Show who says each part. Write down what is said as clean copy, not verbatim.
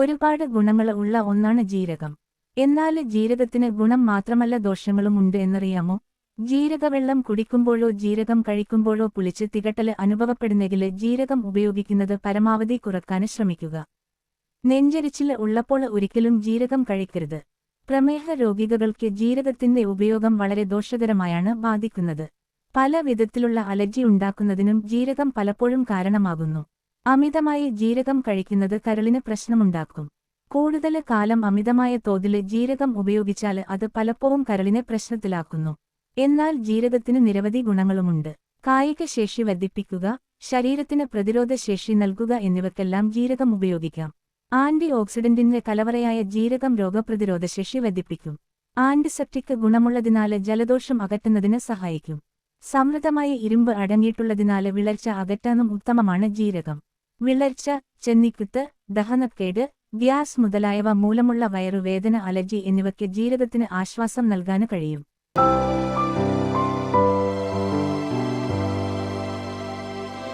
Speaker 1: ഒരുപാട് ഗുണങ്ങൾ ഉള്ള ഒന്നാണ് ജീരകം. എന്നാൽ ജീരകത്തിന് ഗുണം മാത്രമല്ല ദോഷങ്ങളും ഉണ്ട് എന്നറിയാമോ? ജീരകവെള്ളം കുടിക്കുമ്പോഴോ ജീരകം കഴിക്കുമ്പോഴോ പുളിച്ച് തികട്ടല് അനുഭവപ്പെടുന്നെങ്കിൽ ജീരകം ഉപയോഗിക്കുന്നത് പരമാവധി കുറക്കാൻ ശ്രമിക്കുക. നെഞ്ചരിച്ചില് ഉള്ളപ്പോൾ ഒരിക്കലും ജീരകം കഴിക്കരുത്. പ്രമേഹ രോഗികൾക്ക് ജീരകത്തിന്റെ ഉപയോഗം വളരെ ദോഷകരമായാണ് ബാധിക്കുന്നത്. പല വിധത്തിലുള്ള അലർജി ഉണ്ടാക്കുന്നതിനും ജീരകം പലപ്പോഴും കാരണമാകുന്നു. അമിതമായി ജീരകം കഴിക്കുന്നത് കരളിന് പ്രശ്നമുണ്ടാക്കും. കൂടുതൽ കാലം അമിതമായ തോതിൽ ജീരകം ഉപയോഗിച്ചാൽ അത് പലപ്പോഴും കരളിനെ പ്രശ്നത്തിലാക്കുന്നു. എന്നാൽ ജീരകത്തിന് നിരവധി ഗുണങ്ങളുമുണ്ട്. കായിക ശേഷി വർദ്ധിപ്പിക്കുക, ശരീരത്തിന് പ്രതിരോധ ശേഷി നൽകുക എന്നിവയ്ക്കെല്ലാം ജീരകം ഉപയോഗിക്കാം. ആന്റി ഓക്സിഡന്റിന്റെ കലവറയായ ജീരകം രോഗപ്രതിരോധശേഷി വർദ്ധിപ്പിക്കും. ആന്റിസെപ്റ്റിക് ഗുണമുള്ളതിനാൽ ജലദോഷം അകറ്റുന്നതിന് സഹായിക്കും. സമൃദ്ധമായ ഇരുമ്പ് അടങ്ങിയിട്ടുള്ളതിനാൽ വിളർച്ച അകറ്റാനും ഉത്തമമാണ് ജീരകം. വിളർച്ച, ചെന്നിക്കുത്ത്, ദഹനക്കേട്, ഗ്യാസ് മുതലായവ മൂലമുള്ള വയറുവേദന, അലർജി എന്നിവയ്ക്ക് ജീരകത്തിന് ആശ്വാസം നൽകാൻ കഴിയും.